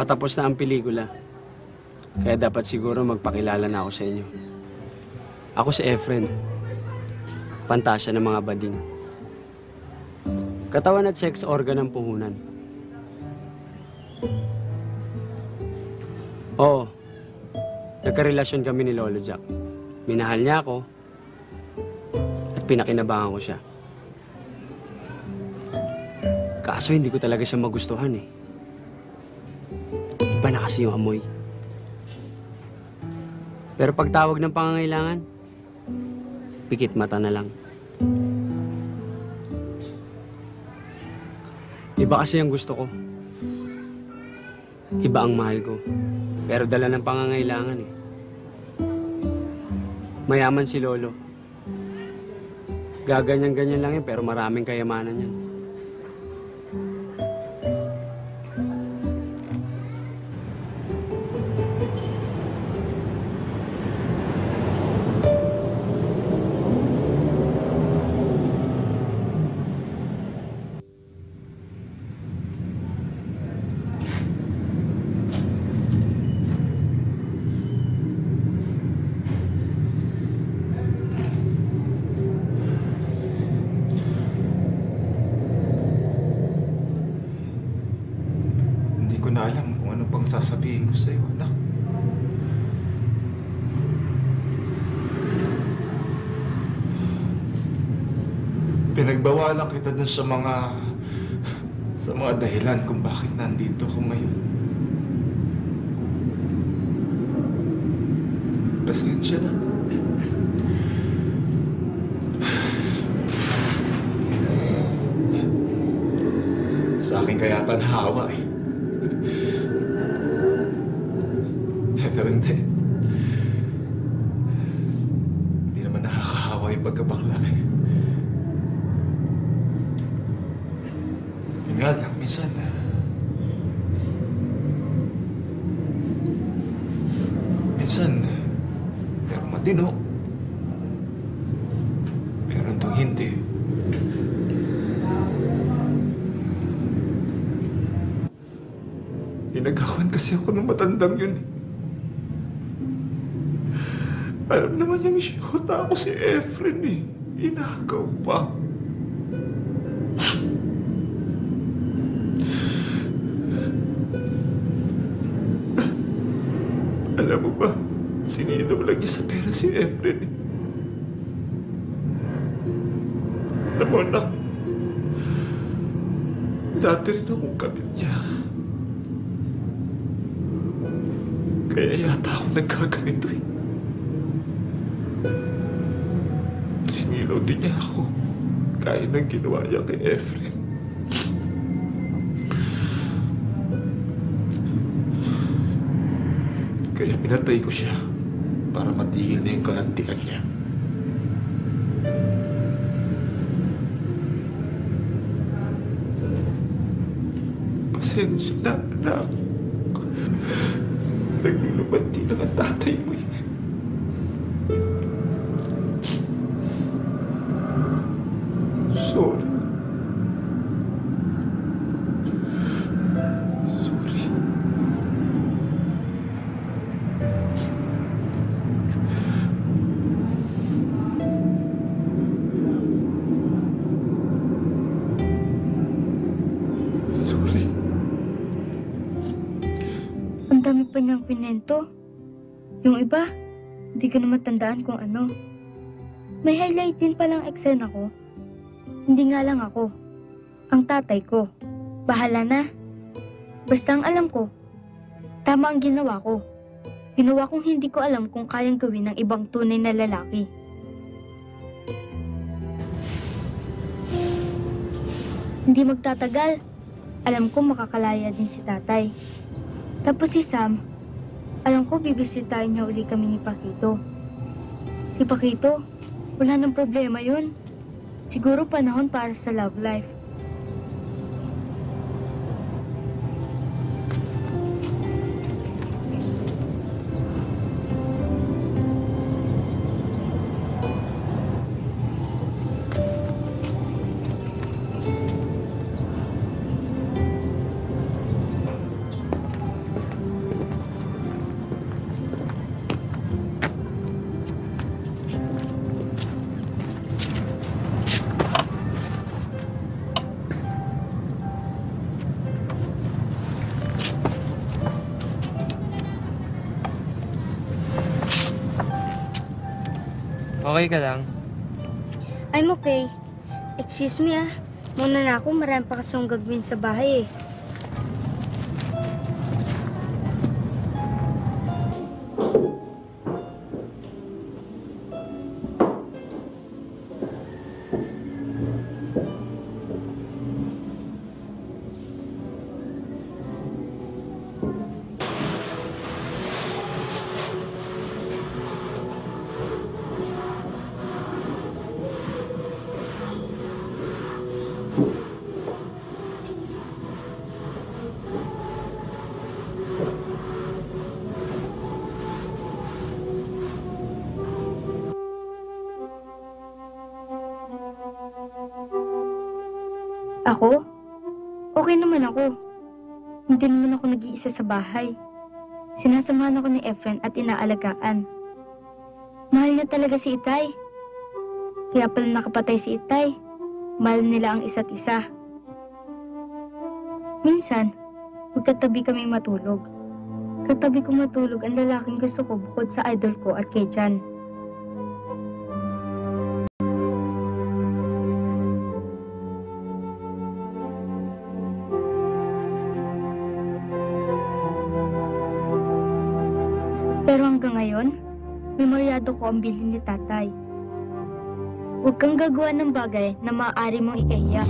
Patapos na ang pelikula. Kaya dapat siguro magpakilala na ako sa inyo. Ako si Efren. Pantasya ng mga bading. Katawan at sex organ ng puhunan. Oo. Nagkarelasyon kami ni Lolo Jack. Minahal niya ako at pinakinabangan ko siya. Kaso hindi ko talaga siya magustuhan eh. Iba na kasi yung amoy. Pero pag tawag ng pangangailangan, pikit mata na lang. Iba kasi ang gusto ko. Iba ang mahal ko. Pero dala ng pangangailangan eh. Mayaman si Lolo. Gaganyan-ganyan lang yan pero maraming kayamanan yan. Na alam kung ano pang sasabihin ko sa'yo, anak. Pinagbawalan kita dun sa mga dahilan kung bakit nandito ko ngayon. Pasensya na. Sa akin kaya tanhawa eh. Pero hindi. Hindi naman nakakahawa yung pagkabakla eh. Yun nga lang, minsan pero matino. Meron tong hindi. Inagawan kasi ako ng matandang yun eh. Alam naman niyang siyota ako si Efren eh. Inagaw pa. Alam mo ba, sininom lang niya sa pera si Efren eh. Alam mo anak, dati rin akong kabit niya. Kaya yata ako nagkaganito eh. Sinilaw din niya ako. Kaya nang ginawa niya kay Efren. Kaya pinatay ko siya para matigil na yung kalantian niya. Pasensya na, anak. Naglulubanti na ang tatay mo eh. Sorry. Sorry. Ang dami pa niyang pinento. Yung iba, hindi ko na matandaan kung ano. May highlight din palang eksena ko. Hindi nga lang ako. Ang tatay ko. Bahala na. Basta ang alam ko, tama ang ginawa ko. Ginawa kong hindi ko alam kung kayang gawin ng ibang tunay na lalaki. Hindi magtatagal. Alam ko makakalaya din si tatay. Tapos si Sam, alam ko bibisitahin niya uli kami ni Paquito. Si Paquito, wala nang problema yun. Siguro panahon para sa love life. Okay ka lang? I'm okay. Excuse me ah. Muna na ako, marami pa kasong gagawin sa bahay eh. Ako? Okay naman ako. Hindi naman ako nag-iisa sa bahay. Sinasamahan ako ni Efren at inaalagaan. Mahal niya talaga si Itay. Kaya pala nakapatay si Itay. Mahal nila ang isa't isa. Minsan, magkatabi kami matulog. Katabi ko matulog ang lalaking gusto ko bukod sa idol ko at kay Jan. Pero hanggang ngayon, memoryado ko ang bilin ni tatay. Huwag kang gagawa ng bagay na maaari mong ikahiya.